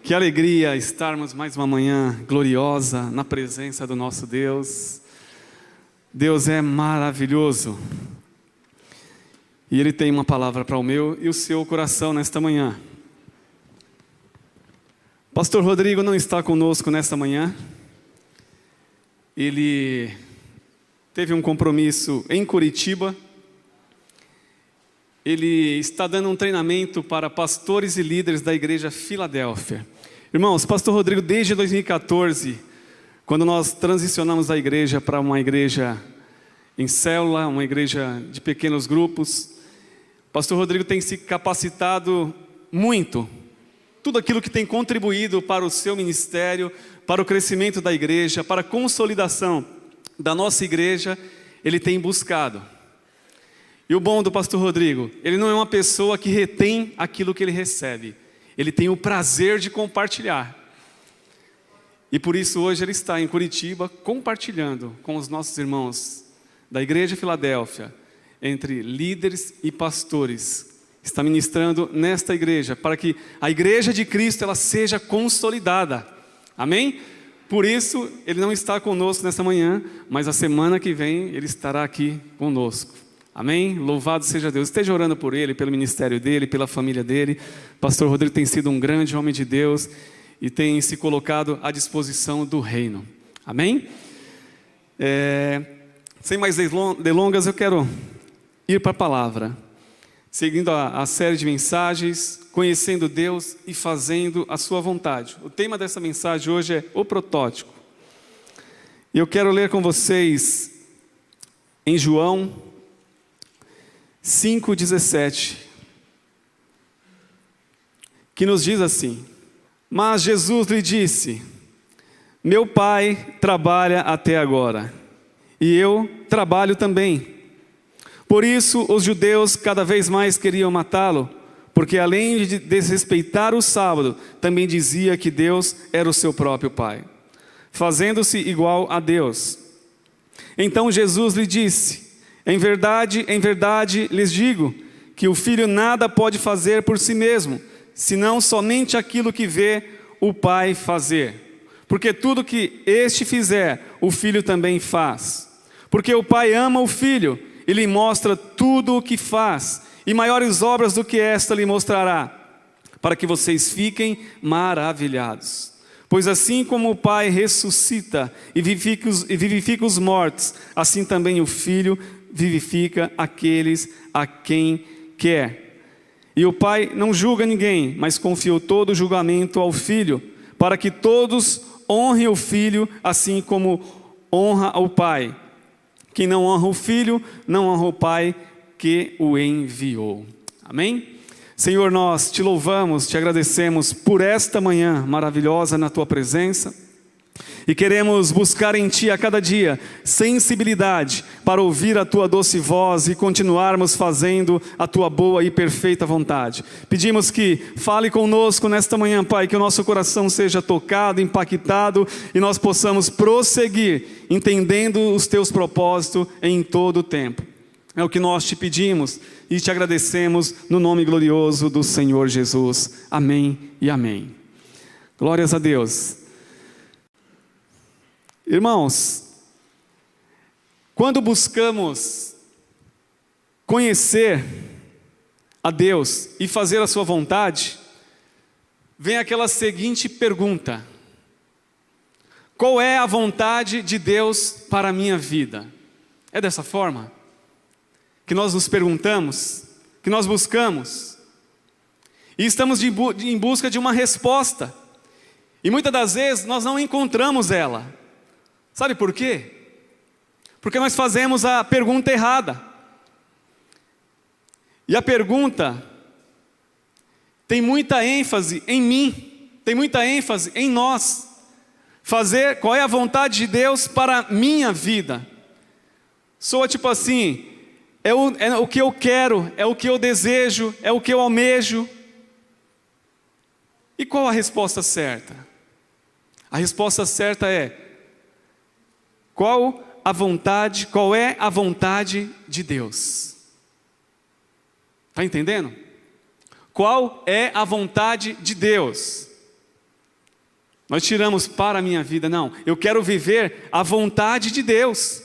Que alegria estarmos mais uma manhã gloriosa na presença do nosso Deus. Deus é maravilhoso. E Ele tem uma palavra para o meu e o seu coração nesta manhã. Pastor Rodrigo não está conosco nesta manhã. Ele teve um compromisso em Curitiba. Ele está dando um treinamento para pastores e líderes da igreja Filadélfia. Irmãos, pastor Rodrigo, desde 2014, quando nós transicionamos a igreja para uma igreja em célula, uma igreja de pequenos grupos, pastor Rodrigo tem se capacitado muito. Tudo aquilo que tem contribuído para o seu ministério, para o crescimento da igreja, para a consolidação da nossa igreja, ele tem buscado. E o bom do pastor Rodrigo, ele não é uma pessoa que retém aquilo que ele recebe. Ele tem o prazer de compartilhar. E por isso hoje ele está em Curitiba compartilhando com os nossos irmãos da Igreja Filadélfia, entre líderes e pastores. Está ministrando nesta igreja, para que a igreja de Cristo ela seja consolidada. Amém? Por isso ele não está conosco nesta manhã, mas a semana que vem ele estará aqui conosco. Amém? Louvado seja Deus. Esteja orando por ele, pelo ministério dele, pela família dele. Pastor Rodrigo tem sido um grande homem de Deus e tem se colocado à disposição do reino. Amém? Sem mais delongas, eu quero ir para a palavra. Seguindo a série de mensagens, conhecendo Deus e fazendo a sua vontade. O tema dessa mensagem hoje é o protótipo. E eu quero ler com vocês em João 5,17, que nos diz assim: Mas Jesus lhe disse: Meu Pai trabalha até agora, e eu trabalho também. Por isso os judeus cada vez mais queriam matá-lo, porque além de desrespeitar o sábado, também dizia que Deus era o seu próprio Pai, fazendo-se igual a Deus. Então Jesus lhe disse: em verdade, lhes digo, que o Filho nada pode fazer por si mesmo, senão somente aquilo que vê o Pai fazer. Porque tudo que este fizer, o Filho também faz. Porque o Pai ama o Filho, e lhe mostra tudo o que faz, e maiores obras do que esta lhe mostrará, para que vocês fiquem maravilhados. Pois assim como o Pai ressuscita e vivifica os mortos, assim também o Filho vivifica aqueles a quem quer. E o Pai não julga ninguém, mas confiou todo o julgamento ao Filho, para que todos honrem o Filho, assim como honra o Pai. Quem não honra o Filho, não honra o Pai que o enviou. Amém? Senhor, nós te louvamos, te agradecemos por esta manhã maravilhosa na tua presença. E queremos buscar em Ti a cada dia sensibilidade para ouvir a Tua doce voz e continuarmos fazendo a Tua boa e perfeita vontade. Pedimos que fale conosco nesta manhã, Pai, que o nosso coração seja tocado, impactado e nós possamos prosseguir entendendo os Teus propósitos em todo o tempo. É o que nós te pedimos e te agradecemos no nome glorioso do Senhor Jesus. Amém e amém. Glórias a Deus. Irmãos, quando buscamos conhecer a Deus e fazer a sua vontade, vem aquela seguinte pergunta: qual é a vontade de Deus para a minha vida? É dessa forma que nós nos perguntamos, que nós buscamos, e estamos em busca de uma resposta, e muitas das vezes nós não encontramos ela. Sabe por quê? Porque nós fazemos a pergunta errada. E a pergunta tem muita ênfase em mim, tem muita ênfase em nós. Fazer qual é a vontade de Deus para a minha vida. Soa tipo assim, é o que eu quero, é o que eu desejo, é o que eu almejo. E qual a resposta certa? A resposta certa é: qual é a vontade de Deus? Está entendendo? Qual é a vontade de Deus? Nós tiramos para a minha vida. Não, eu quero viver a vontade de Deus.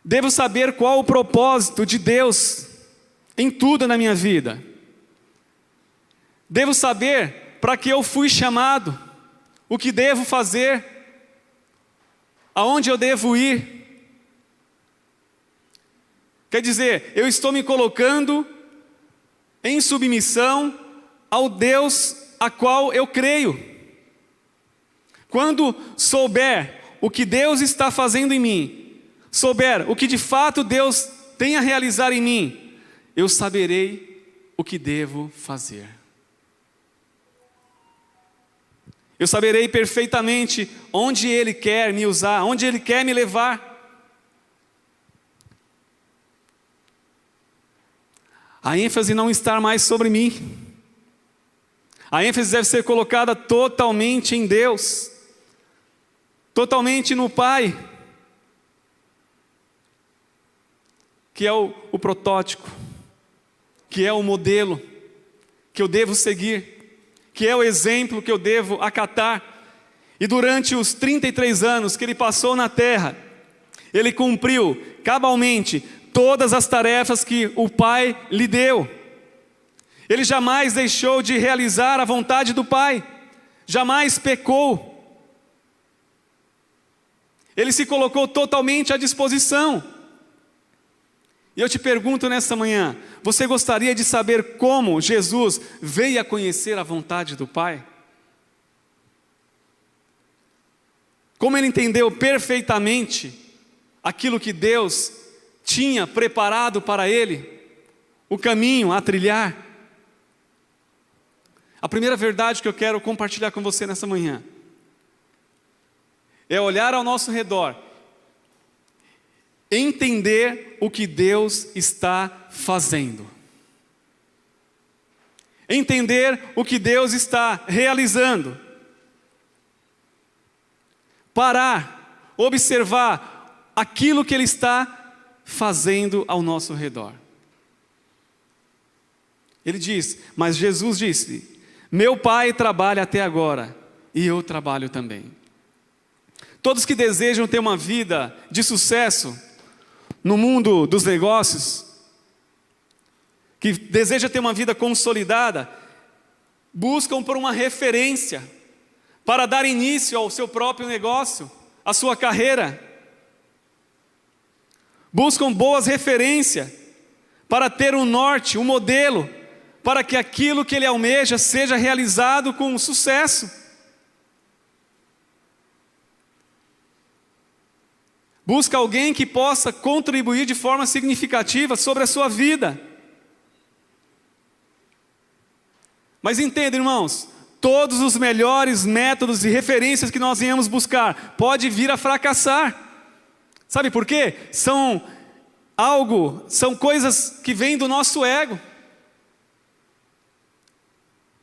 Devo saber qual o propósito de Deus em tudo na minha vida. Devo saber para que eu fui chamado, o que devo fazer, aonde eu devo ir. Quer dizer, eu estou me colocando em submissão ao Deus a qual eu creio. Quando souber o que Deus está fazendo em mim, souber o que de fato Deus tem a realizar em mim, eu saberei o que devo fazer. Eu saberei perfeitamente onde Ele quer me usar, onde Ele quer me levar. A ênfase não está mais sobre mim. A ênfase deve ser colocada totalmente em Deus, totalmente no Pai, que é o protótipo, que é o modelo que eu devo seguir, que é o exemplo que eu devo acatar. E durante os 33 anos que Ele passou na terra, Ele cumpriu cabalmente todas as tarefas que o Pai lhe deu. Ele jamais deixou de realizar a vontade do Pai, jamais pecou. Ele se colocou totalmente à disposição. E eu te pergunto nessa manhã, você gostaria de saber como Jesus veio a conhecer a vontade do Pai? Como ele entendeu perfeitamente aquilo que Deus tinha preparado para ele, o caminho a trilhar? A primeira verdade que eu quero compartilhar com você nessa manhã é olhar ao nosso redor, entender o que Deus está fazendo, entender o que Deus está realizando, parar, observar aquilo que Ele está fazendo ao nosso redor. Ele diz, mas Jesus disse: meu Pai trabalha até agora, e eu trabalho também. Todos que desejam ter uma vida de sucesso no mundo dos negócios, que deseja ter uma vida consolidada, buscam por uma referência para dar início ao seu próprio negócio, à sua carreira. Buscam boas referências para ter um norte, um modelo, para que aquilo que ele almeja seja realizado com sucesso. Busca alguém que possa contribuir de forma significativa sobre a sua vida. Mas entenda, irmãos, todos os melhores métodos e referências que nós venhamos buscar pode vir a fracassar. Sabe por quê? São coisas que vêm do nosso ego.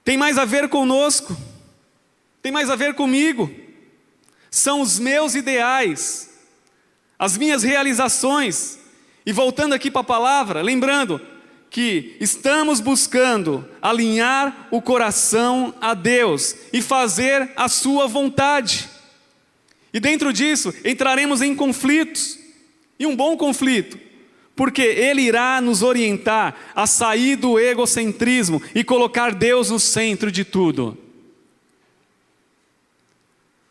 Tem mais a ver conosco, tem mais a ver comigo. São os meus ideais, as minhas realizações. E voltando aqui para a palavra, lembrando que estamos buscando alinhar o coração a Deus e fazer a sua vontade. E dentro disso entraremos em conflitos, e um bom conflito, porque Ele irá nos orientar a sair do egocentrismo e colocar Deus no centro de tudo.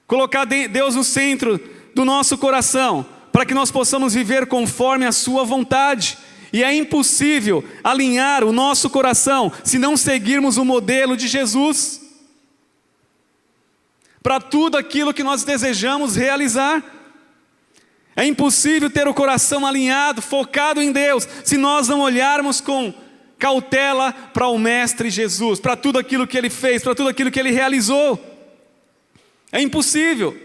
Colocar Deus no centro do nosso coração, para que nós possamos viver conforme a sua vontade. E é impossível alinhar o nosso coração se não seguirmos o modelo de Jesus para tudo aquilo que nós desejamos realizar. É impossível ter o coração alinhado, focado em Deus, se nós não olharmos com cautela para o Mestre Jesus, para tudo aquilo que Ele fez, para tudo aquilo que Ele realizou. É impossível.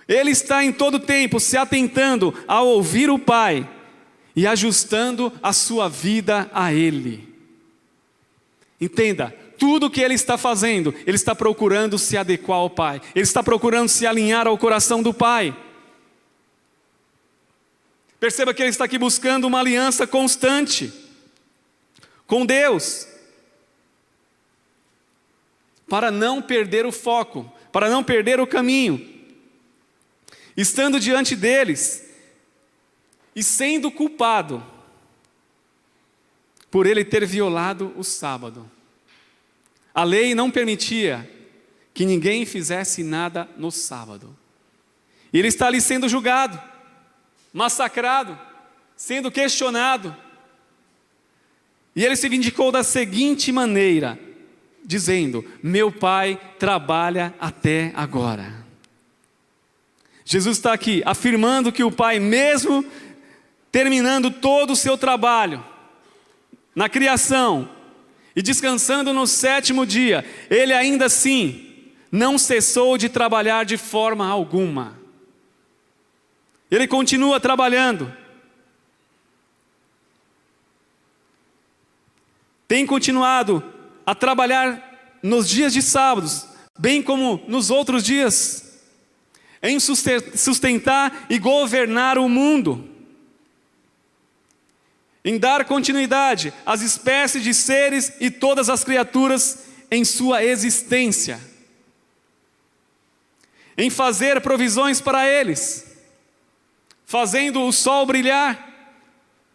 Ele está em todo tempo se atentando a ouvir o Pai e ajustando a sua vida a Ele. Entenda, tudo que Ele está fazendo, Ele está procurando se adequar ao Pai. Ele está procurando se alinhar ao coração do Pai. Perceba que Ele está aqui buscando uma aliança constante com Deus, para não perder o foco, para não perder o caminho, estando diante deles e sendo culpado por ele ter violado o sábado. A lei não permitia que ninguém fizesse nada no sábado. E ele está ali sendo julgado, massacrado, sendo questionado. E ele se vindicou da seguinte maneira, dizendo: meu pai trabalha até agora. Jesus está aqui afirmando que o pai, mesmo terminando todo o seu trabalho na criação e descansando no sétimo dia, ele ainda assim não cessou de trabalhar de forma alguma. Ele continua trabalhando. Tem continuado a trabalhar nos dias de sábados, bem como nos outros dias, em sustentar e governar o mundo, em dar continuidade às espécies de seres e todas as criaturas em sua existência, em fazer provisões para eles, fazendo o sol brilhar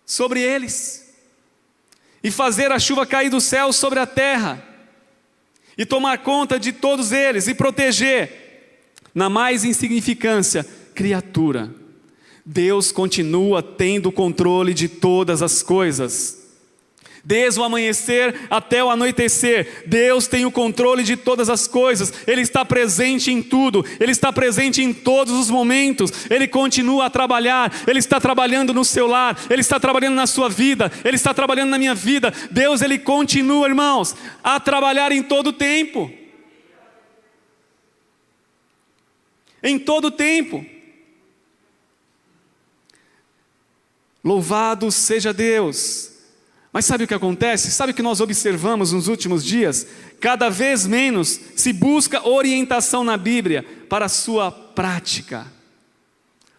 sobre eles, e fazer a chuva cair do céu sobre a terra, e tomar conta de todos eles, e proteger, na mais insignificância, criatura. Deus continua tendo controle de todas as coisas. Desde o amanhecer até o anoitecer, Deus tem o controle de todas as coisas. Ele está presente em tudo, Ele está presente em todos os momentos. Ele continua a trabalhar, Ele está trabalhando no seu lar, Ele está trabalhando na sua vida, Ele está trabalhando na minha vida. Deus, Ele continua, irmãos, a trabalhar em todo o tempo. Em todo o tempo. Louvado seja Deus. Mas sabe o que acontece? Sabe o que nós observamos nos últimos dias? Cada vez menos se busca orientação na Bíblia para a sua prática,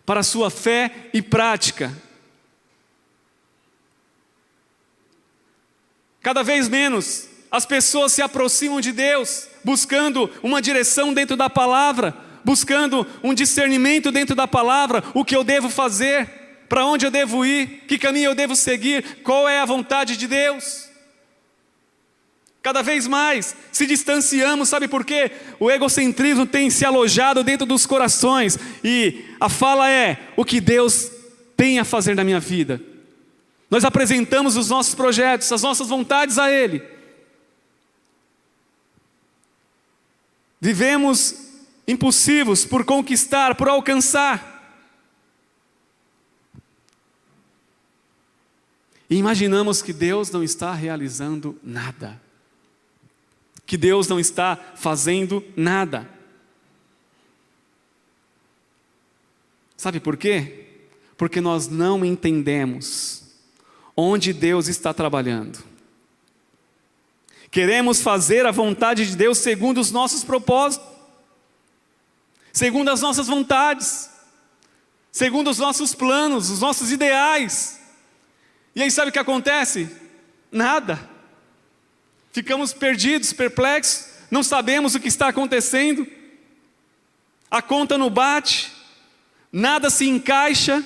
para a sua fé e prática. Cada vez menos as pessoas se aproximam de Deus, buscando uma direção dentro da palavra, buscando um discernimento dentro da palavra, o que eu devo fazer, para onde eu devo ir, que caminho eu devo seguir, qual é a vontade de Deus. Cada vez mais se distanciamos, sabe por quê? O egocentrismo tem se alojado dentro dos corações, e a fala é: o que Deus tem a fazer na minha vida. Nós apresentamos os nossos projetos, as nossas vontades a Ele. Vivemos impulsivos por conquistar, por alcançar. E imaginamos que Deus não está realizando nada, que Deus não está fazendo nada. Sabe por quê? Porque nós não entendemos onde Deus está trabalhando. Queremos fazer a vontade de Deus segundo os nossos propósitos, segundo as nossas vontades, segundo os nossos planos, os nossos ideais. E aí sabe o que acontece? Nada. Ficamos perdidos, perplexos, não sabemos o que está acontecendo, a conta não bate, nada se encaixa,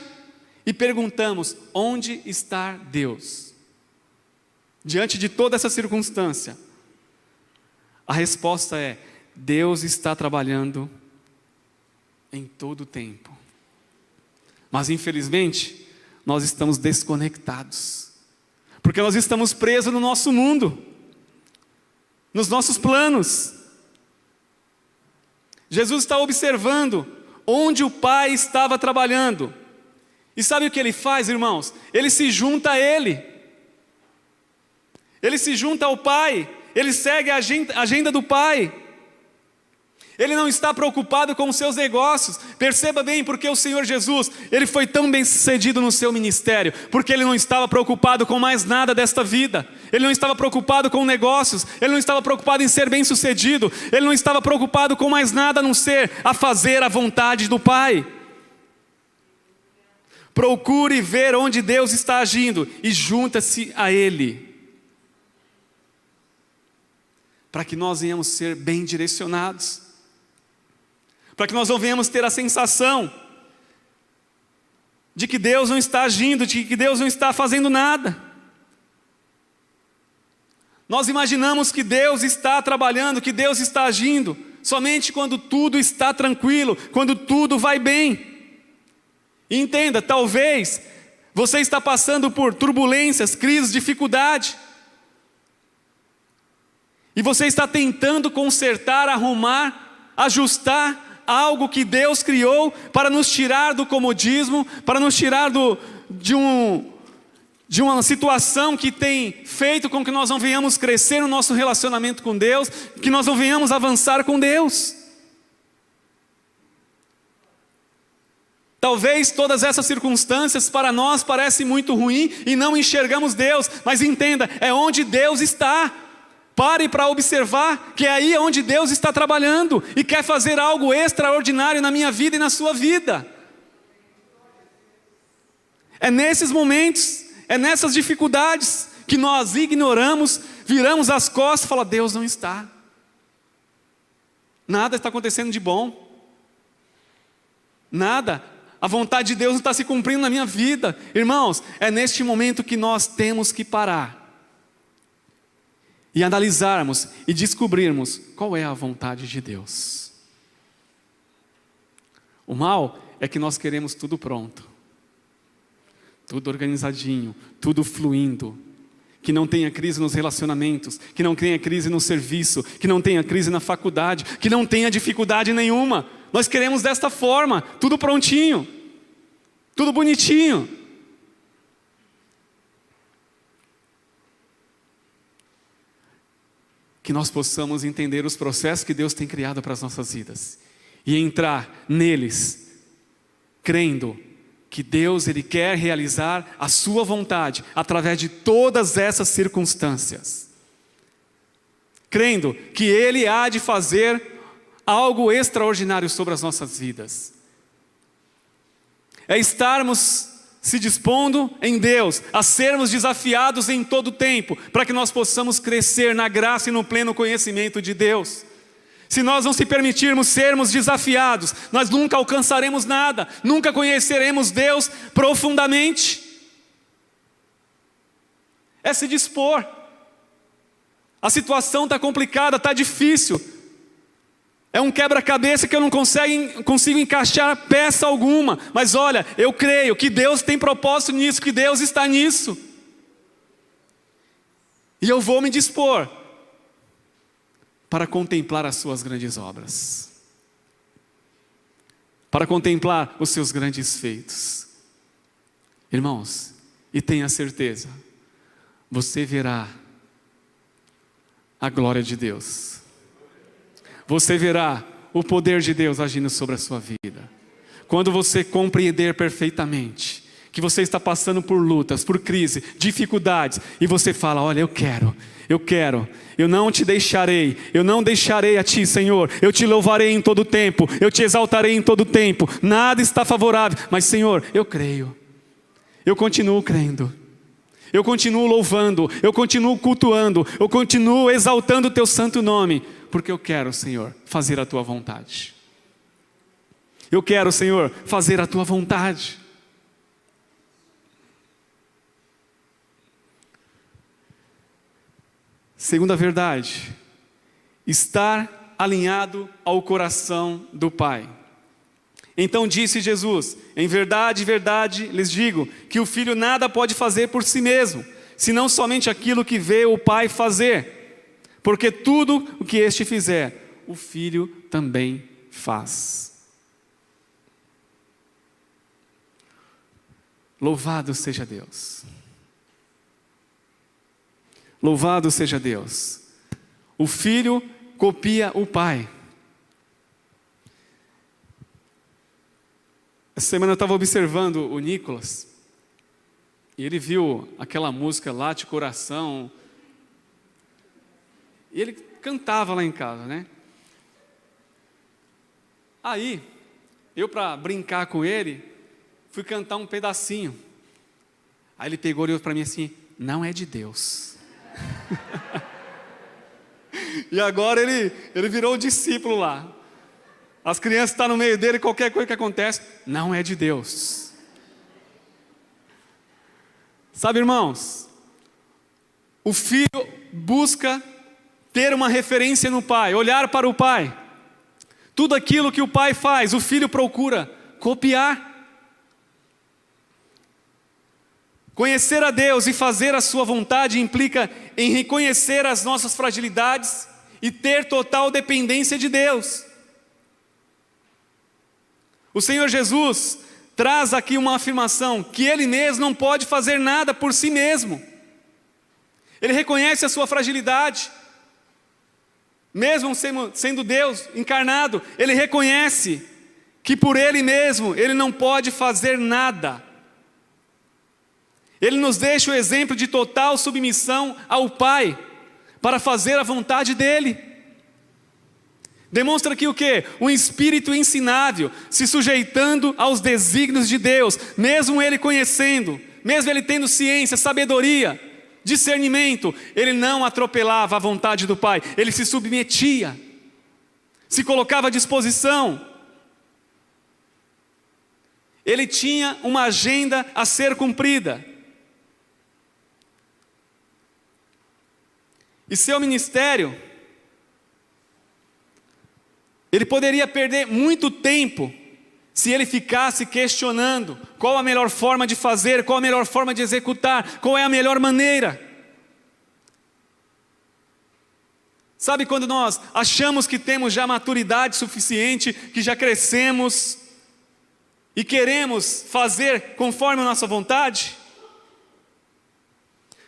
e perguntamos: onde está Deus? Diante de toda essa circunstância, a resposta é: Deus está trabalhando em todo o tempo. Mas infelizmente, nós estamos desconectados, porque nós estamos presos no nosso mundo, nos nossos planos. Jesus está observando onde o Pai estava trabalhando, e sabe o que Ele faz, irmãos? Ele se junta a Ele, Ele se junta ao Pai, Ele segue a agenda do Pai. Ele não está preocupado com os seus negócios. Perceba bem, porque o Senhor Jesus, Ele foi tão bem sucedido no seu ministério, porque Ele não estava preocupado com mais nada desta vida. Ele não estava preocupado com negócios, Ele não estava preocupado em ser bem sucedido, Ele não estava preocupado com mais nada a não ser a fazer a vontade do Pai. Procure ver onde Deus está agindo e junta-se a Ele. para que nós venhamos ser bem direcionados, para que nós não venhamos ter a sensação de que Deus não está agindo, de que Deus não está fazendo nada. Nós imaginamos que Deus está trabalhando, que Deus está agindo, somente quando tudo está tranquilo, quando tudo vai bem. E entenda, talvez você está passando por turbulências, crises, dificuldade, e você está tentando consertar, arrumar, ajustar algo que Deus criou para nos tirar do comodismo, para nos tirar de uma situação que tem feito com que nós não venhamos crescer no nosso relacionamento com Deus, que nós não venhamos avançar com Deus. Talvez todas essas circunstâncias para nós parecem muito ruim e não enxergamos Deus, mas entenda, é onde Deus está. Pare para observar que é aí onde Deus está trabalhando e quer fazer algo extraordinário na minha vida e na sua vida. É nesses momentos, é nessas dificuldades que nós ignoramos, viramos as costas e falamos: Deus não está. Nada está acontecendo de bom. Nada. A vontade de Deus não está se cumprindo na minha vida. Irmãos, é neste momento que nós temos que parar e analisarmos e descobrirmos qual é a vontade de Deus. O mal é que nós queremos tudo pronto, tudo organizadinho, tudo fluindo, que não tenha crise nos relacionamentos, que não tenha crise no serviço, que não tenha crise na faculdade, que não tenha dificuldade nenhuma. Nós queremos desta forma, tudo prontinho, tudo bonitinho. Que nós possamos entender os processos que Deus tem criado para as nossas vidas e entrar neles, crendo que Deus Ele quer realizar a sua vontade através de todas essas circunstâncias, crendo que Ele há de fazer algo extraordinário sobre as nossas vidas. É estarmos se dispondo em Deus, a sermos desafiados em todo o tempo, para que nós possamos crescer na graça e no pleno conhecimento de Deus. Se nós não se permitirmos sermos desafiados, nós nunca alcançaremos nada, nunca conheceremos Deus profundamente. É se dispor. A situação está complicada, está difícil. É um quebra-cabeça que eu não consigo encaixar peça alguma. Mas olha, eu creio que Deus tem propósito nisso, que Deus está nisso. E eu vou me dispor para contemplar as suas grandes obras, para contemplar os seus grandes feitos. Irmãos, e tenha certeza, você verá a glória de Deus. Você verá o poder de Deus agindo sobre a sua vida. Quando você compreender perfeitamente que você está passando por lutas, por crise, dificuldades, e você fala: olha, eu quero, eu não te deixarei, eu não deixarei a ti, Senhor, eu te louvarei em todo tempo, eu te exaltarei em todo tempo, nada está favorável, mas Senhor, eu creio, eu continuo crendo, eu continuo louvando, eu continuo cultuando, eu continuo exaltando o teu santo nome, porque eu quero, Senhor, fazer a tua vontade. Eu quero, Senhor, fazer a tua vontade. Segunda verdade, estar alinhado ao coração do Pai. Então disse Jesus: em verdade, verdade lhes digo, que o filho nada pode fazer por si mesmo, senão somente aquilo que vê o Pai fazer. Porque tudo o que este fizer, o filho também faz. Louvado seja Deus. Louvado seja Deus. O filho copia o pai. Essa semana eu estava observando o Nicolas, e ele viu aquela música Late Coração, e ele cantava lá em casa, né? Aí, eu para brincar com ele, fui cantar um pedacinho. Aí ele pegou e olhou para mim assim: não é de Deus. E agora ele virou o discípulo lá. As crianças estão no meio dele, qualquer coisa que acontece, não é de Deus. Sabe, irmãos, o filho busca ter uma referência no pai, olhar para o pai. Tudo aquilo que o pai faz, o filho procura copiar. Conhecer a Deus e fazer a sua vontade implica em reconhecer as nossas fragilidades e ter total dependência de Deus. O Senhor Jesus traz aqui uma afirmação que Ele mesmo não pode fazer nada por si mesmo. Ele reconhece a sua fragilidade. Mesmo sendo Deus encarnado, Ele reconhece que por Ele mesmo, Ele não pode fazer nada. Ele nos deixa o exemplo de total submissão ao Pai, para fazer a vontade dEle. Demonstra aqui o quê? Um espírito ensinável, se sujeitando aos desígnios de Deus, mesmo Ele conhecendo, mesmo Ele tendo ciência, sabedoria, discernimento, Ele não atropelava a vontade do Pai, Ele se submetia, se colocava à disposição. Ele tinha uma agenda a ser cumprida. E seu ministério, ele poderia perder muito tempo se ele ficasse questionando qual a melhor forma de fazer, qual a melhor forma de executar, qual é a melhor maneira. Sabe quando nós achamos que temos já maturidade suficiente, que já crescemos e queremos fazer conforme a nossa vontade?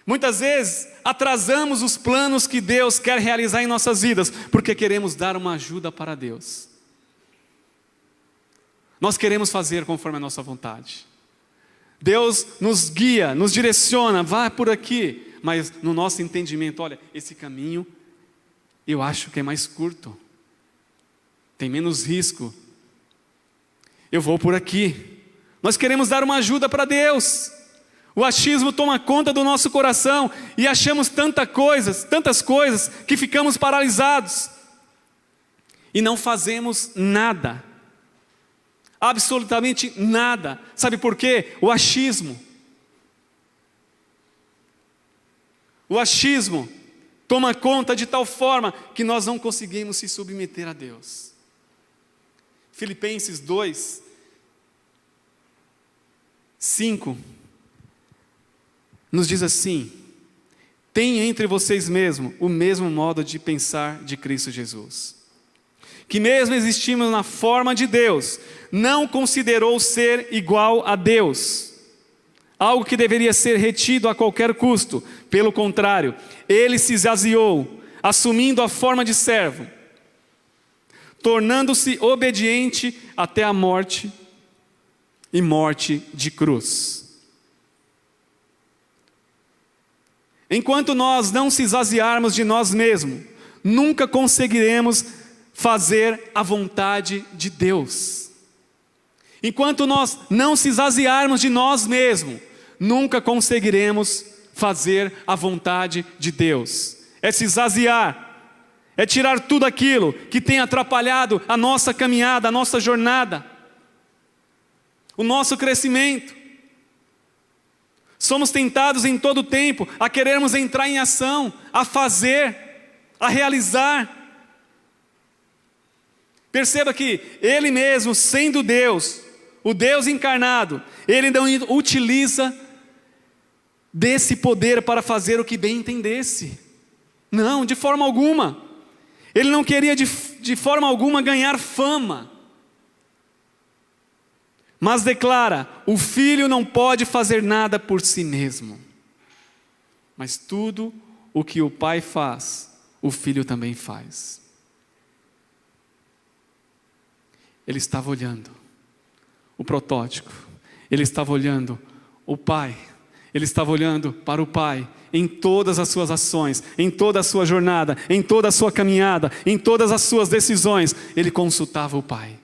Muitas vezes atrasamos os planos que Deus quer realizar em nossas vidas, porque queremos dar uma ajuda para Deus. Nós queremos fazer conforme a nossa vontade. Deus nos guia, nos direciona, vá por aqui, mas no nosso entendimento, olha, esse caminho eu acho que é mais curto, tem menos risco, eu vou por aqui. Nós queremos dar uma ajuda para Deus. O achismo toma conta do nosso coração e achamos tantas coisas que ficamos paralisados e não fazemos nada, absolutamente nada. Sabe por quê? O achismo toma conta de tal forma que nós não conseguimos se submeter a Deus. Filipenses 2:5 nos diz assim: tenha entre vocês mesmos o mesmo modo de pensar de Cristo Jesus, que mesmo existindo na forma de Deus, não considerou ser igual a Deus, algo que deveria ser retido a qualquer custo. Pelo contrário, ele se esvaziou, assumindo a forma de servo, tornando-se obediente até a morte e morte de cruz. Enquanto nós não se esvaziarmos de nós mesmos, nunca conseguiremos fazer a vontade de Deus. Enquanto nós não se esvaziarmos de nós mesmos, nunca conseguiremos fazer a vontade de Deus. É se esvaziar, é tirar tudo aquilo que tem atrapalhado a nossa caminhada, a nossa jornada, o nosso crescimento. Somos tentados em todo o tempo a querermos entrar em ação, a fazer, a realizar. Perceba que Ele mesmo, sendo Deus, o Deus encarnado, Ele não utiliza desse poder para fazer o que bem entendesse. Não, de forma alguma. Ele não queria de forma alguma ganhar fama. Mas declara: o filho não pode fazer nada por si mesmo, mas tudo o que o pai faz, o filho também faz. Ele estava olhando o protótipo, ele estava olhando o pai, ele estava olhando para o pai em todas as suas ações, em toda a sua jornada, em toda a sua caminhada, em todas as suas decisões. Ele consultava o pai,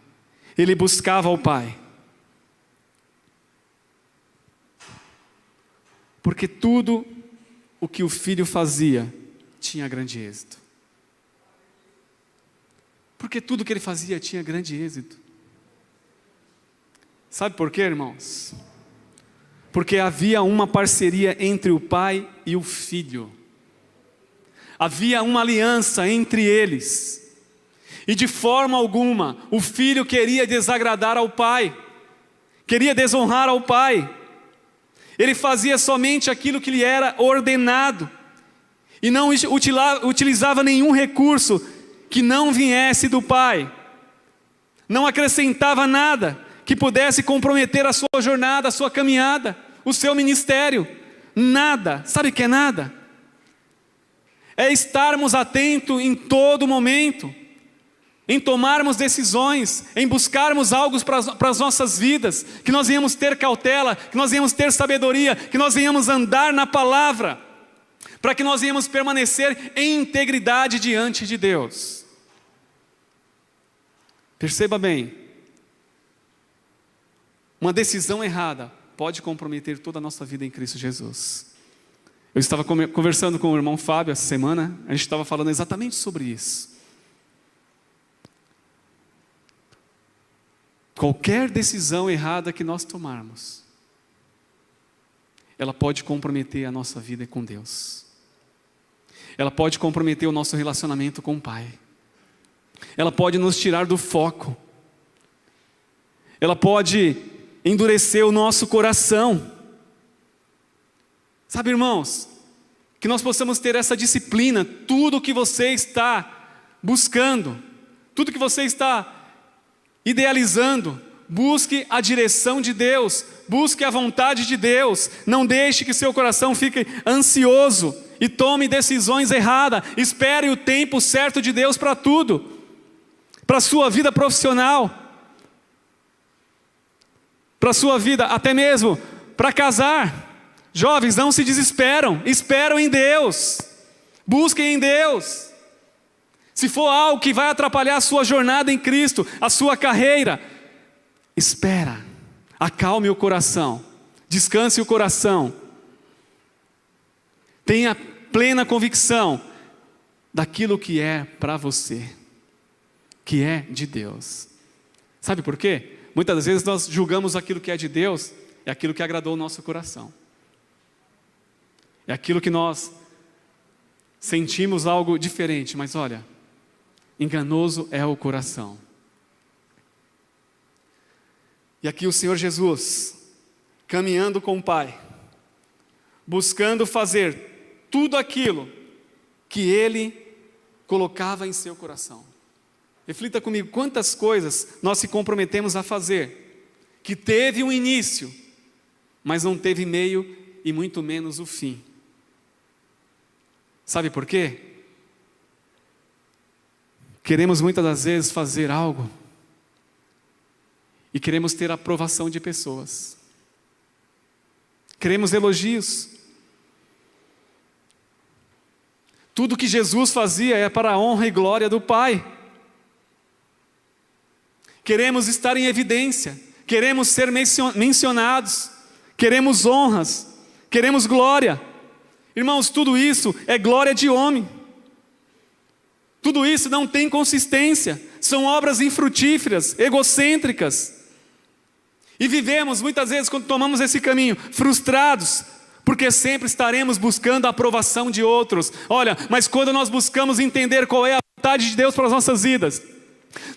ele buscava o pai. Porque tudo o que o filho fazia tinha grande êxito. Porque tudo que ele fazia tinha grande êxito. Sabe por quê, irmãos? Porque havia uma parceria entre o pai e o filho. Havia uma aliança entre eles. E de forma alguma, o filho queria desagradar ao pai. Queria desonrar ao pai. Ele fazia somente aquilo que lhe era ordenado. E não utilizava nenhum recurso que não viesse do pai. Não acrescentava nada que pudesse comprometer a sua jornada, a sua caminhada, o seu ministério. Nada. Sabe o que é nada? É estarmos atentos em todo momento, em tomarmos decisões, em buscarmos algo para as nossas vidas, que nós venhamos ter cautela, que nós venhamos ter sabedoria, que nós venhamos andar na palavra, para que nós venhamos permanecer em integridade diante de Deus. Perceba bem, uma decisão errada pode comprometer toda a nossa vida em Cristo Jesus. Eu estava conversando com o irmão Fábio essa semana, a gente estava falando exatamente sobre isso. Qualquer decisão errada que nós tomarmos, ela pode comprometer a nossa vida com Deus. Ela pode comprometer o nosso relacionamento com o Pai. Ela pode nos tirar do foco. Ela pode endurecer o nosso coração. Sabe, irmãos, que nós possamos ter essa disciplina. Tudo que você está buscando, tudo que você está idealizando, busque a direção de Deus, busque a vontade de Deus. Não deixe que seu coração fique ansioso e tome decisões erradas. Espere o tempo certo de Deus para tudo, para a sua vida profissional, para a sua vida até mesmo para casar. Jovens, não se desesperam, esperam em Deus, busquem em Deus. Se for algo que vai atrapalhar a sua jornada em Cristo, a sua carreira, espera, acalme o coração, descanse o coração, tenha plena convicção daquilo que é para você, que é de Deus. Sabe por quê? Muitas das vezes nós julgamos aquilo que é de Deus, é aquilo que agradou o nosso coração. É aquilo que nós sentimos algo diferente, mas olha, enganoso é o coração. E aqui o Senhor Jesus, caminhando com o Pai, buscando fazer tudo aquilo que Ele colocava em seu coração. Reflita comigo, quantas coisas nós se comprometemos a fazer, que teve um início, mas não teve meio e muito menos o fim. Sabe por quê? Queremos muitas das vezes fazer algo e queremos ter a aprovação de pessoas. Queremos elogios. Tudo que Jesus fazia é para a honra e glória do Pai. Queremos estar em evidência, queremos ser mencionados, queremos honras, queremos glória. Irmãos, tudo isso é glória de homem. Tudo isso não tem consistência, são obras infrutíferas, egocêntricas. E vivemos muitas vezes, quando tomamos esse caminho, frustrados, porque sempre estaremos buscando a aprovação de outros. Olha, mas quando nós buscamos entender qual é a vontade de Deus para as nossas vidas,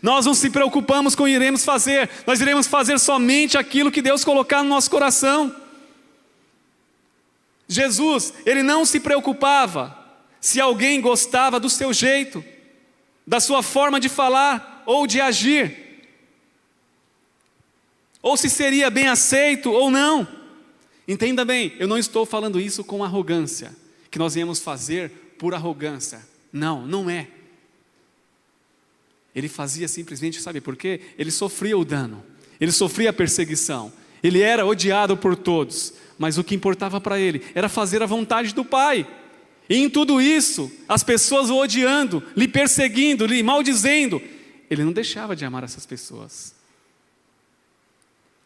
nós não se preocupamos com o que iremos fazer, nós iremos fazer somente aquilo que Deus colocar no nosso coração. Jesus, Ele não se preocupava se alguém gostava do seu jeito, da sua forma de falar ou de agir, ou se seria bem aceito ou não. Entenda bem, eu não estou falando isso com arrogância, que nós íamos fazer por arrogância. Não, não é. Ele fazia simplesmente, sabe por quê? Ele sofria o dano, ele sofria a perseguição, ele era odiado por todos, mas o que importava para ele era fazer a vontade do Pai. E em tudo isso, as pessoas o odiando, lhe perseguindo, lhe maldizendo, ele não deixava de amar essas pessoas.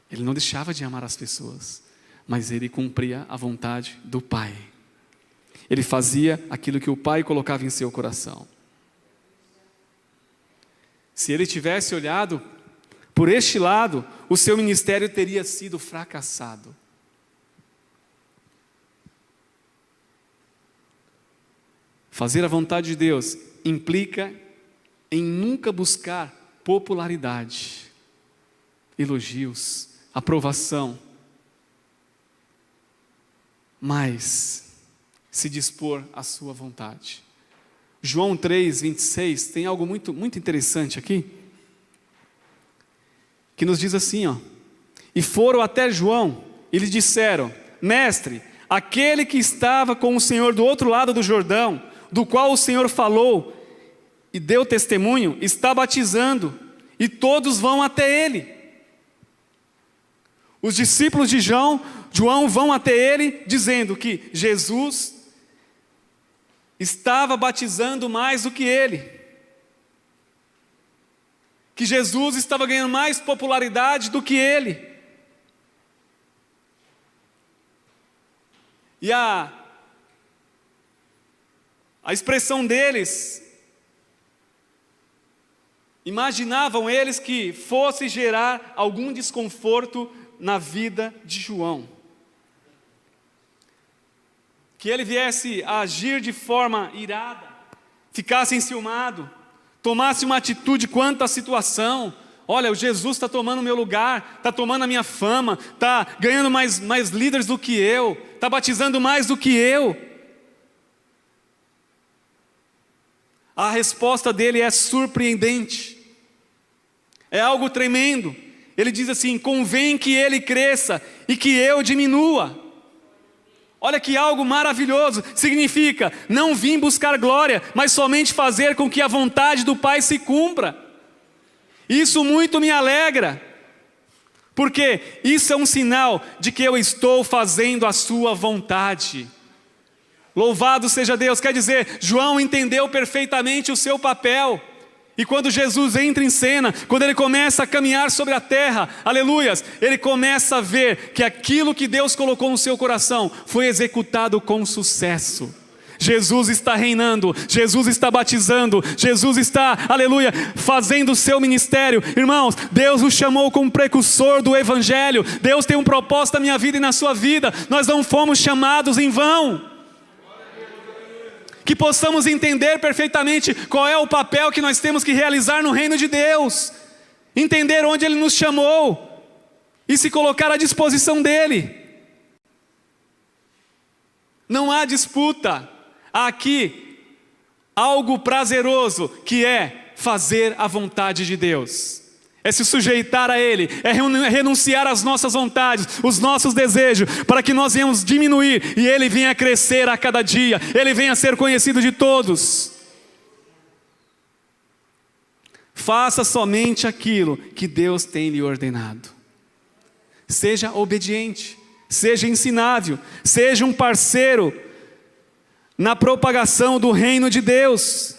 Ele não deixava de amar as pessoas, mas ele cumpria a vontade do Pai. Ele fazia aquilo que o Pai colocava em seu coração. Se ele tivesse olhado por este lado, o seu ministério teria sido fracassado. Fazer a vontade de Deus implica em nunca buscar popularidade, elogios, aprovação, mas se dispor à sua vontade. João 3:26 tem algo muito, muito interessante aqui, que nos diz assim, e foram até João e lhe disseram: Mestre, aquele que estava com o Senhor do outro lado do Jordão, do qual o Senhor falou e deu testemunho, está batizando, e todos vão até ele. Os discípulos de João vão até ele, dizendo que Jesus estava batizando mais do que ele, que Jesus estava ganhando mais popularidade do que ele. E a expressão deles, imaginavam eles que fosse gerar algum desconforto na vida de João, que ele viesse a agir de forma irada, ficasse enciumado, tomasse uma atitude quanto à situação. Olha, o Jesus está tomando o meu lugar, está tomando a minha fama, está ganhando mais líderes do que eu, está batizando mais do que eu. A resposta dele é surpreendente, é algo tremendo. Ele diz assim: convém que ele cresça e que eu diminua. Olha que algo maravilhoso, significa, não vim buscar glória, mas somente fazer com que a vontade do Pai se cumpra. Isso muito me alegra, porque isso é um sinal de que eu estou fazendo a sua vontade. Louvado seja Deus. Quer dizer, João entendeu perfeitamente o seu papel. E quando Jesus entra em cena, quando ele começa a caminhar sobre a terra, aleluias, ele começa a ver que aquilo que Deus colocou no seu coração foi executado com sucesso. Jesus está reinando, Jesus está batizando, Jesus está, aleluia, fazendo o seu ministério. Irmãos, Deus nos chamou como precursor do Evangelho. Deus tem um propósito na minha vida e na sua vida. Nós não fomos chamados em vão. Que possamos entender perfeitamente qual é o papel que nós temos que realizar no reino de Deus, entender onde Ele nos chamou e se colocar à disposição dEle. Não há disputa, há aqui algo prazeroso, que é fazer a vontade de Deus, é se sujeitar a Ele, é renunciar às nossas vontades, os nossos desejos, para que nós venhamos diminuir e Ele venha crescer a cada dia, Ele venha ser conhecido de todos. Faça somente aquilo que Deus tem lhe ordenado. Seja obediente, seja ensinável, seja um parceiro na propagação do reino de Deus.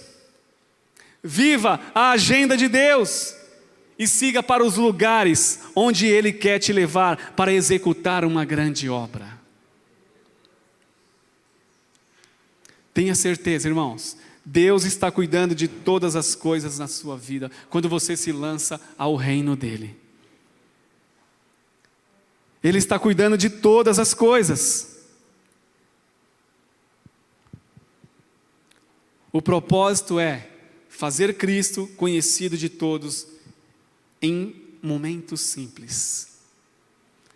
Viva a agenda de Deus. E siga para os lugares onde Ele quer te levar para executar uma grande obra. Tenha certeza, irmãos, Deus está cuidando de todas as coisas na sua vida, quando você se lança ao reino dEle. Ele está cuidando de todas as coisas. O propósito é fazer Cristo conhecido de todos em momentos simples,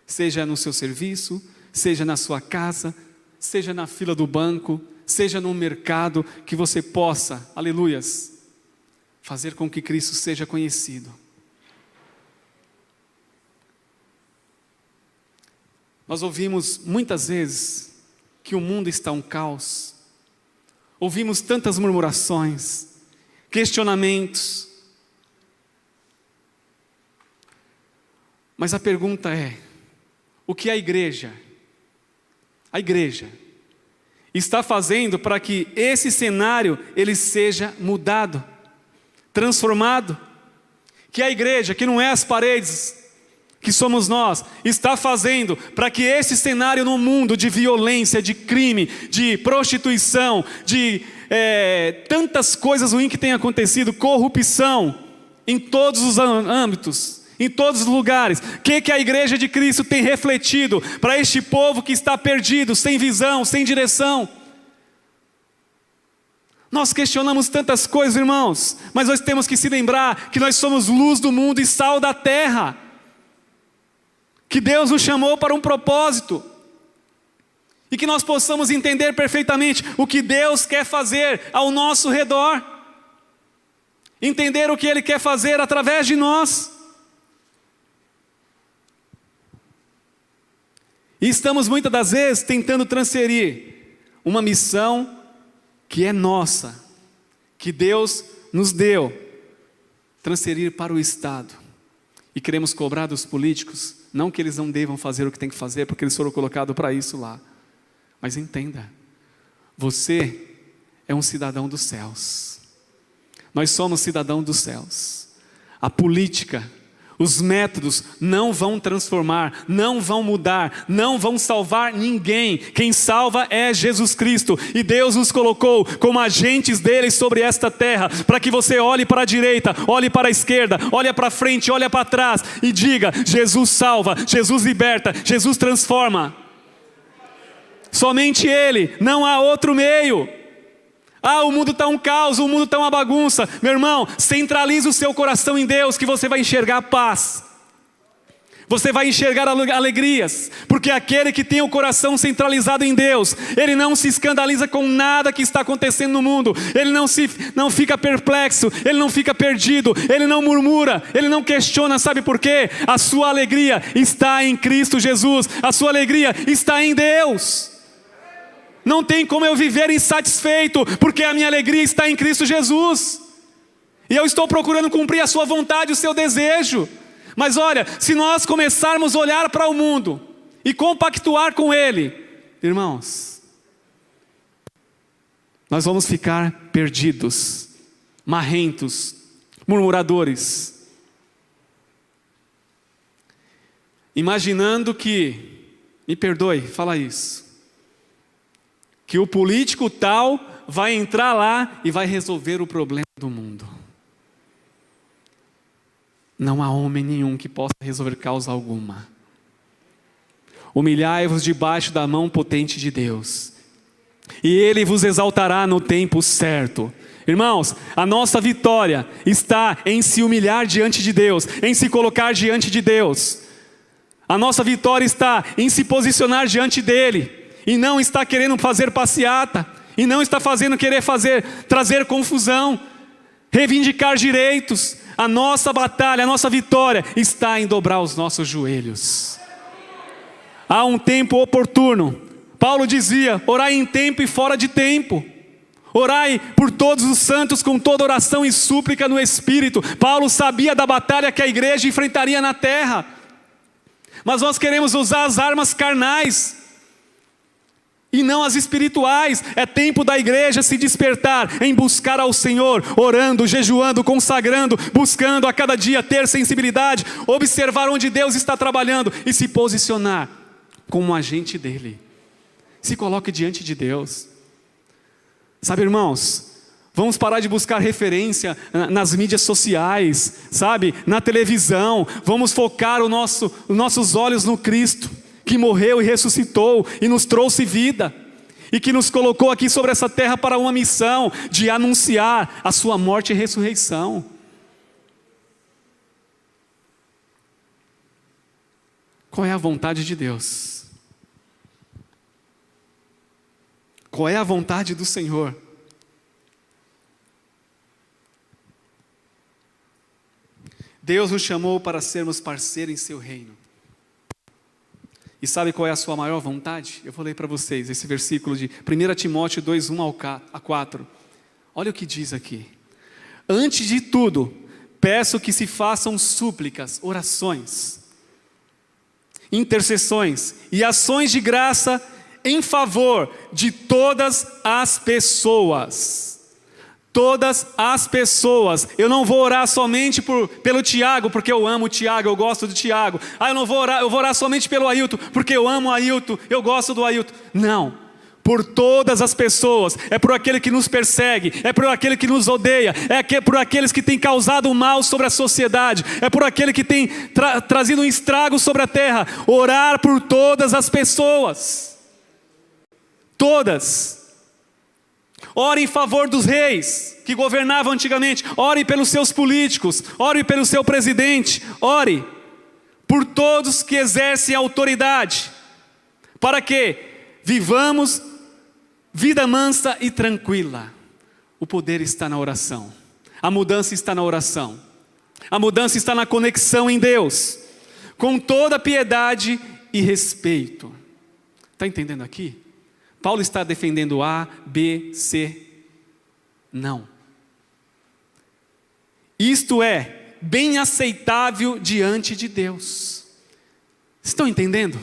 seja no seu serviço, seja na sua casa, seja na fila do banco, seja no mercado, que você possa, aleluias, fazer com que Cristo seja conhecido. Nós ouvimos muitas vezes que o mundo está um caos, ouvimos tantas murmurações, questionamentos. Mas a pergunta é: o que a igreja está fazendo para que esse cenário ele seja mudado, transformado? Que a igreja, que não é as paredes, que somos nós, está fazendo para que esse cenário no mundo de violência, de crime, de prostituição, de tantas coisas ruins que têm acontecido, corrupção, em todos os âmbitos, em todos os lugares. O que a igreja de Cristo tem refletido para este povo que está perdido, sem visão, sem direção? Nós questionamos tantas coisas, irmãos, mas nós temos que se lembrar que nós somos luz do mundo e sal da terra, que Deus nos chamou para um propósito, e que nós possamos entender perfeitamente o que Deus quer fazer ao nosso redor, entender o que Ele quer fazer através de nós. E estamos muitas das vezes tentando transferir uma missão que é nossa, que Deus nos deu, transferir para o Estado. E queremos cobrar dos políticos, não que eles não devam fazer o que tem que fazer, porque eles foram colocados para isso lá. Mas entenda, você é um cidadão dos céus. Nós somos cidadãos dos céus. A política, os métodos não vão transformar, não vão mudar, não vão salvar ninguém. Quem salva é Jesus Cristo. E Deus nos colocou como agentes dele sobre esta terra, para que você olhe para a direita, olhe para a esquerda, olhe para frente, olhe para trás e diga: Jesus salva, Jesus liberta, Jesus transforma. Somente Ele, não há outro meio. O mundo está um caos, o mundo está uma bagunça. Meu irmão, centralize o seu coração em Deus, que você vai enxergar paz. Você vai enxergar alegrias, porque aquele que tem o coração centralizado em Deus, ele não se escandaliza com nada que está acontecendo no mundo. Ele não fica perplexo, ele não fica perdido, ele não murmura, ele não questiona. Sabe por quê? A sua alegria está em Cristo Jesus, a sua alegria está em Deus. Não tem como eu viver insatisfeito, porque a minha alegria está em Cristo Jesus. E eu estou procurando cumprir a sua vontade, o seu desejo. Mas olha, se nós começarmos a olhar para o mundo e compactuar com ele, irmãos, nós vamos ficar perdidos, marrentos, murmuradores, imaginando que, me perdoe, fala isso, que o político tal vai entrar lá e vai resolver o problema do mundo. Não há homem nenhum que possa resolver causa alguma. Humilhai-vos debaixo da mão potente de Deus, e Ele vos exaltará no tempo certo. Irmãos, a nossa vitória está em se humilhar diante de Deus, em se colocar diante de Deus. A nossa vitória está em se posicionar diante dEle, e não está querendo fazer passeata, e não está trazer confusão, reivindicar direitos. A nossa batalha, a nossa vitória está em dobrar os nossos joelhos. Há um tempo oportuno. Paulo dizia: orai em tempo e fora de tempo. Orai por todos os santos com toda oração e súplica no Espírito. Paulo sabia da batalha que a igreja enfrentaria na terra. Mas nós queremos usar as armas carnais e não as espirituais. É tempo da igreja se despertar em buscar ao Senhor, orando, jejuando, consagrando, buscando a cada dia ter sensibilidade, observar onde Deus está trabalhando e se posicionar como um agente dele. Se coloque diante de Deus. Sabe, irmãos, vamos parar de buscar referência nas mídias sociais, sabe, na televisão. Vamos focar os nossos olhos no Cristo, que morreu e ressuscitou e nos trouxe vida, e que nos colocou aqui sobre essa terra para uma missão de anunciar a sua morte e ressurreição. Qual é a vontade de Deus? Qual é a vontade do Senhor? Deus nos chamou para sermos parceiros em seu reino. E sabe qual é a sua maior vontade? Eu vou ler para vocês esse versículo de 1 Timóteo 2, 1 a 4. Olha o que diz aqui. Antes de tudo, peço que se façam súplicas, orações, intercessões e ações de graça em favor de todas as pessoas. Todas as pessoas. Eu não vou orar somente pelo Tiago, porque eu amo o Tiago, eu gosto do Tiago. Eu vou orar somente pelo Ailton, porque eu amo o Ailton, eu gosto do Ailton. Não, por todas as pessoas, é por aquele que nos persegue, é por aquele que nos odeia, é por aqueles que têm causado mal sobre a sociedade, é por aquele que tem trazido um estrago sobre a terra. Orar por todas as pessoas, todas. Ore em favor dos reis que governavam antigamente, ore pelos seus políticos, ore pelo seu presidente, ore por todos que exercem autoridade, para que vivamos vida mansa e tranquila. O poder está na oração. A mudança está na oração. A mudança está na conexão em Deus, com toda piedade e respeito. Está entendendo aqui? Paulo está defendendo A, B, C. Não. Isto é bem aceitável diante de Deus. Estão entendendo?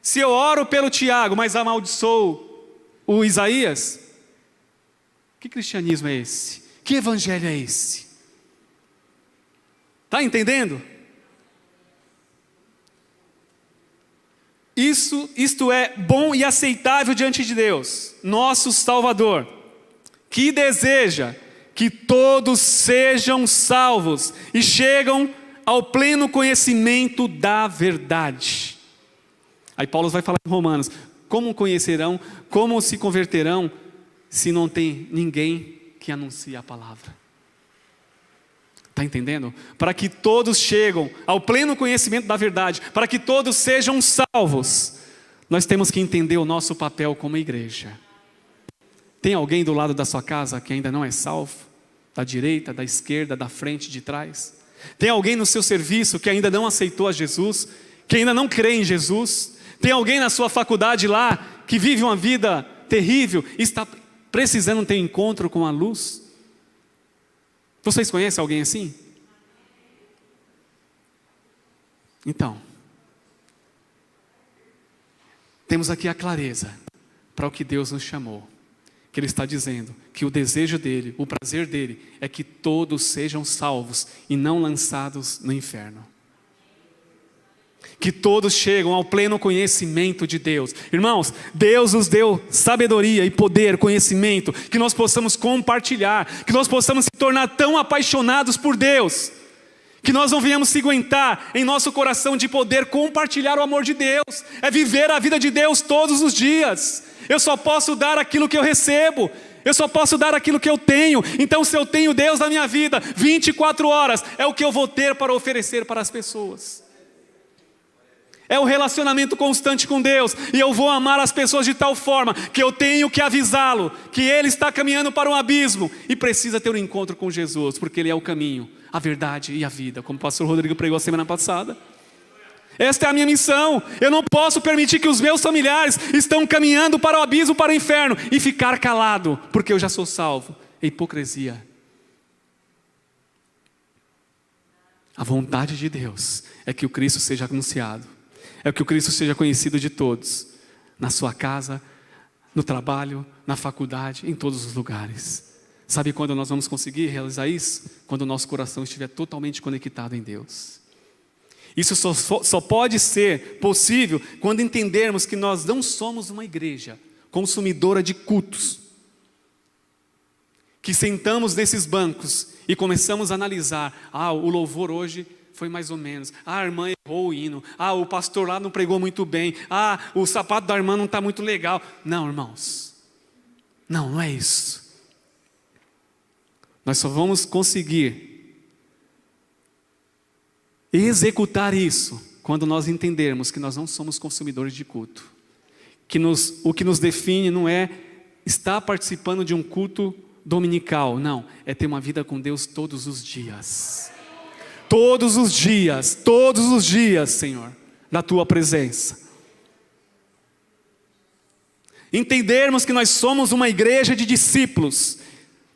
Se eu oro pelo Tiago, mas amaldiçoo o Isaías, que cristianismo é esse? Que evangelho é esse? Está entendendo? Isto é bom e aceitável diante de Deus, nosso Salvador, que deseja que todos sejam salvos e chegam ao pleno conhecimento da verdade. Aí Paulo vai falar em Romanos: como conhecerão, como se converterão, se não tem ninguém que anuncie a palavra? Está entendendo? Para que todos cheguem ao pleno conhecimento da verdade, para que todos sejam salvos, nós temos que entender o nosso papel como igreja. Tem alguém do lado da sua casa que ainda não é salvo? Da direita, da esquerda, da frente, de trás? Tem alguém no seu serviço que ainda não aceitou a Jesus? Que ainda não crê em Jesus? Tem alguém na sua faculdade lá que vive uma vida terrível e está precisando ter um encontro com a luz? Vocês conhecem alguém assim? Então, temos aqui a clareza para o que Deus nos chamou. Que Ele está dizendo que o desejo dEle, o prazer dEle é que todos sejam salvos e não lançados no inferno. Que todos chegam ao pleno conhecimento de Deus. Irmãos, Deus nos deu sabedoria e poder, conhecimento, que nós possamos compartilhar, que nós possamos se tornar tão apaixonados por Deus, que nós não venhamos se aguentar em nosso coração de poder compartilhar o amor de Deus. É viver a vida de Deus todos os dias. Eu só posso dar aquilo que eu recebo, eu só posso dar aquilo que eu tenho. Então, se eu tenho Deus na minha vida 24 horas, é o que eu vou ter para oferecer para as pessoas. É o relacionamento constante com Deus. E eu vou amar as pessoas de tal forma que eu tenho que avisá-lo que ele está caminhando para um abismo e precisa ter um encontro com Jesus, porque Ele é o caminho, a verdade e a vida, como o pastor Rodrigo pregou a semana passada. Esta é a minha missão. Eu não posso permitir que os meus familiares estão caminhando para o abismo, para o inferno, e ficar calado, porque eu já sou salvo. É hipocrisia. A vontade de Deus é que o Cristo seja anunciado, é que o Cristo seja conhecido de todos, na sua casa, no trabalho, na faculdade, em todos os lugares. Sabe quando nós vamos conseguir realizar isso? Quando o nosso coração estiver totalmente conectado em Deus. Isso só pode ser possível quando entendermos que nós não somos uma igreja consumidora de cultos, que sentamos nesses bancos e começamos a analisar: o louvor hoje foi mais ou menos, a irmã errou o hino, o pastor lá não pregou muito bem, o sapato da irmã não está muito legal. Não, irmãos, não é isso. Nós só vamos conseguir executar isso quando nós entendermos que nós não somos consumidores de culto, que o que nos define não é estar participando de um culto dominical, não, é ter uma vida com Deus todos os dias. Todos os dias, Senhor, na Tua presença. Entendermos que nós somos uma igreja de discípulos,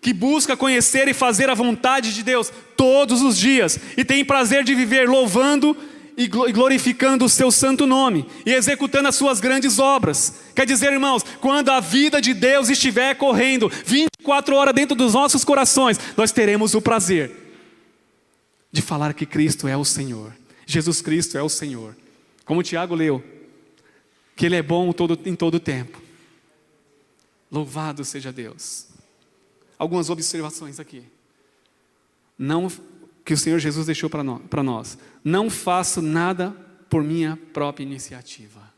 que busca conhecer e fazer a vontade de Deus todos os dias, e tem prazer de viver louvando e glorificando o seu santo nome, e executando as suas grandes obras. Quer dizer, irmãos, quando a vida de Deus estiver correndo 24 horas dentro dos nossos corações, nós teremos o prazer de falar que Cristo é o Senhor, Jesus Cristo é o Senhor. Como o Tiago leu, que Ele é bom em todo tempo. Louvado seja Deus. Algumas observações aqui. Não, que o Senhor Jesus deixou para nós. Não faço nada por minha própria iniciativa.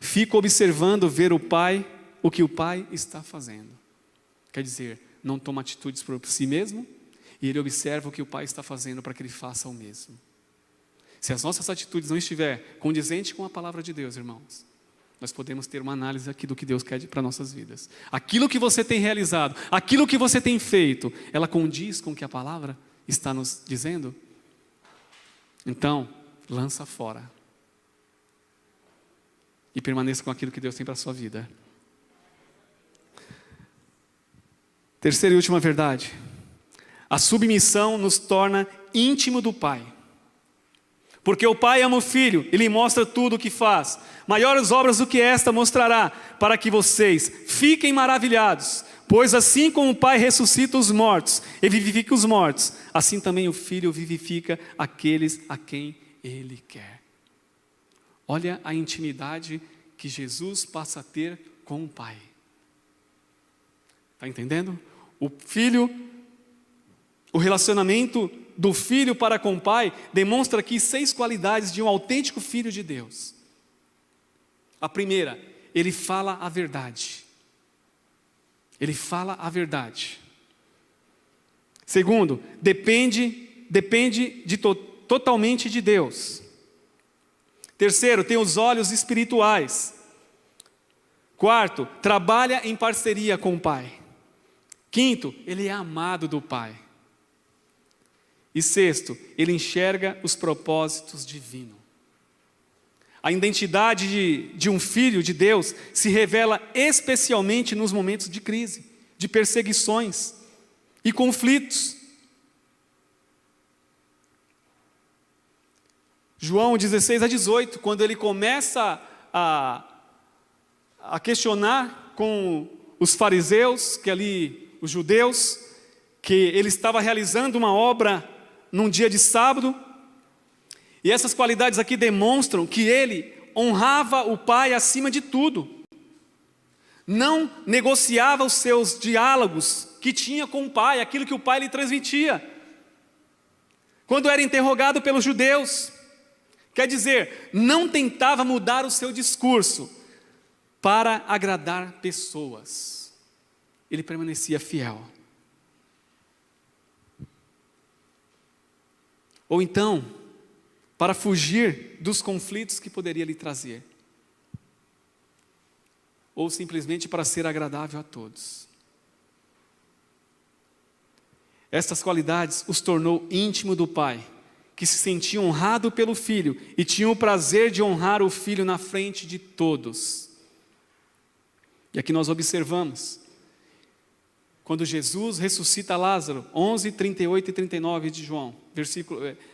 Fico observando ver o que o Pai está fazendo. Quer dizer, não toma atitudes por si mesmo, e ele observa o que o Pai está fazendo para que ele faça o mesmo. Se as nossas atitudes não estiverem condizentes com a palavra de Deus, irmãos, nós podemos ter uma análise aqui do que Deus quer para nossas vidas. Aquilo que você tem realizado, aquilo que você tem feito, ela condiz com o que a palavra está nos dizendo? Então, lança fora. E permaneça com aquilo que Deus tem para a sua vida. Terceira e última verdade. A submissão nos torna íntimo do Pai. Porque o Pai ama o Filho e lhe mostra tudo o que faz. Maiores obras do que esta mostrará, para que vocês fiquem maravilhados. Pois assim como o Pai ressuscita os mortos e vivifica os mortos, assim também o Filho vivifica aqueles a quem Ele quer. Olha a intimidade que Jesus passa a ter com o Pai. Está entendendo? O relacionamento do filho para com o pai demonstra aqui 6 qualidades de um autêntico filho de Deus. A primeira, ele fala a verdade. Ele fala a verdade. Segundo, depende totalmente de Deus. Terceiro, tem os olhos espirituais. Quarto, trabalha em parceria com o Pai. Quinto, ele é amado do Pai. E sexto, ele enxerga os propósitos divinos. A identidade de um filho de Deus se revela especialmente nos momentos de crise, de perseguições e conflitos. João 16-18, quando ele começa a questionar com os fariseus, que ali, os judeus, que ele estava realizando uma obra num dia de sábado, e essas qualidades aqui demonstram que ele honrava o Pai acima de tudo, não negociava os seus diálogos que tinha com o Pai, aquilo que o Pai lhe transmitia. Quando era interrogado pelos judeus, quer dizer, não tentava mudar o seu discurso para agradar pessoas, ele permanecia fiel. Ou então, para fugir dos conflitos que poderia lhe trazer, ou simplesmente para ser agradável a todos. Estas qualidades os tornou íntimo do Pai, que se sentia honrado pelo Filho e tinha o prazer de honrar o Filho na frente de todos. E aqui nós observamos, quando Jesus ressuscita Lázaro, 11, 38 e 39 de João,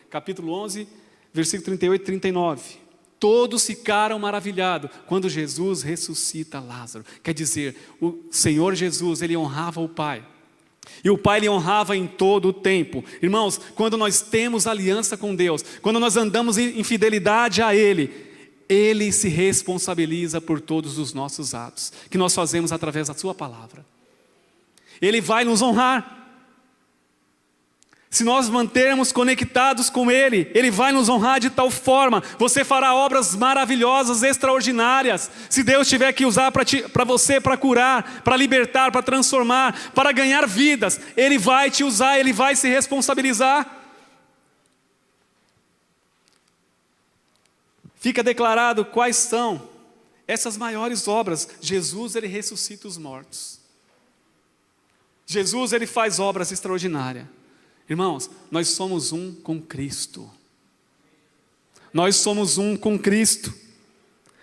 capítulo 11, versículo 38 e 39. Todos ficaram maravilhados quando Jesus ressuscita Lázaro. Quer dizer, o Senhor Jesus, ele honrava o Pai. E o Pai lhe honrava em todo o tempo. Irmãos, quando nós temos aliança com Deus, quando nós andamos em fidelidade a Ele se responsabiliza por todos os nossos atos, que nós fazemos através da sua palavra. Ele vai nos honrar. Se nós mantermos conectados com Ele, Ele vai nos honrar de tal forma, você fará obras maravilhosas, extraordinárias. Se Deus tiver que usar para você, para curar, para libertar, para transformar, para ganhar vidas, Ele vai te usar, Ele vai se responsabilizar. Fica declarado quais são essas maiores obras. Jesus, Ele ressuscita os mortos. Jesus, Ele faz obras extraordinárias. Irmãos, nós somos um com Cristo. Nós somos um com Cristo.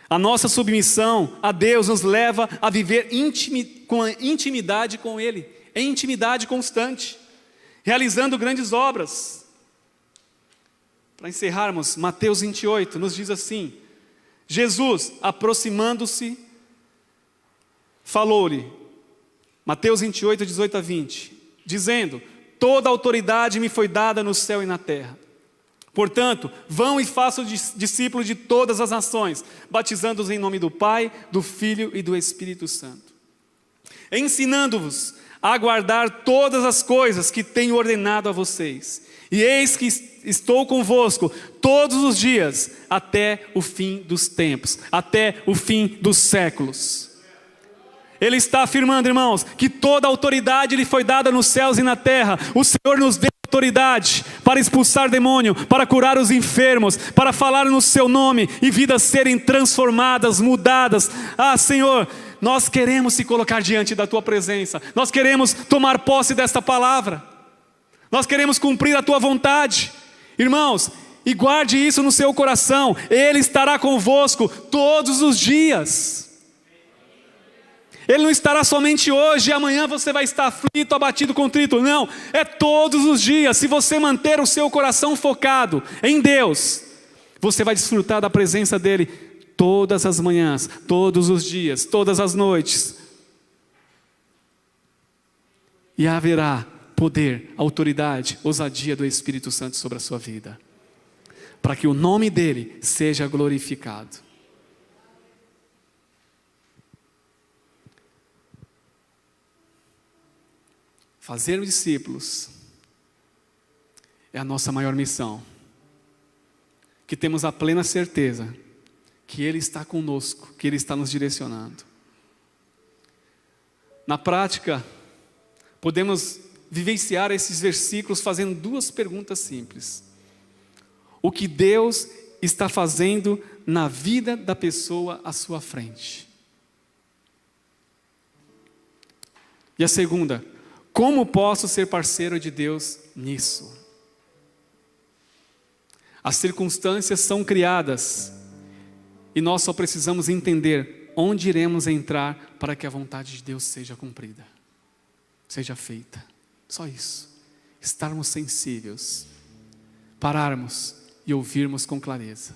A nossa submissão a Deus nos leva a viver com intimidade com Ele, em intimidade constante, realizando grandes obras. Para encerrarmos, Mateus 28 nos diz assim: Jesus, aproximando-se, falou-lhe, Mateus 28, 18 a 20, dizendo: toda autoridade me foi dada no céu e na terra. Portanto, vão e façam discípulos de todas as nações, batizando-os em nome do Pai, do Filho e do Espírito Santo, ensinando-vos a guardar todas as coisas que tenho ordenado a vocês. E eis que estou convosco todos os dias, até o fim dos tempos, até o fim dos séculos. Ele está afirmando, irmãos, que toda a autoridade lhe foi dada nos céus e na terra. O Senhor nos deu autoridade para expulsar demônio, para curar os enfermos, para falar no seu nome e vidas serem transformadas, mudadas. Senhor, nós queremos se colocar diante da tua presença, nós queremos tomar posse desta palavra, nós queremos cumprir a tua vontade. Irmãos, e guarde isso no seu coração, Ele estará convosco todos os dias. Ele não estará somente hoje e amanhã você vai estar aflito, abatido, contrito. Não, é todos os dias. Se você manter o seu coração focado em Deus, você vai desfrutar da presença dEle todas as manhãs, todos os dias, todas as noites. E haverá poder, autoridade, ousadia do Espírito Santo sobre a sua vida, para que o nome dEle seja glorificado. Fazer discípulos é a nossa maior missão, que temos a plena certeza que Ele está conosco, que Ele está nos direcionando. Na prática, podemos vivenciar esses versículos fazendo duas perguntas simples: o que Deus está fazendo na vida da pessoa à sua frente? E a segunda: como posso ser parceiro de Deus nisso? As circunstâncias são criadas e nós só precisamos entender onde iremos entrar para que a vontade de Deus seja cumprida, seja feita. Só isso. Estarmos sensíveis, pararmos e ouvirmos com clareza.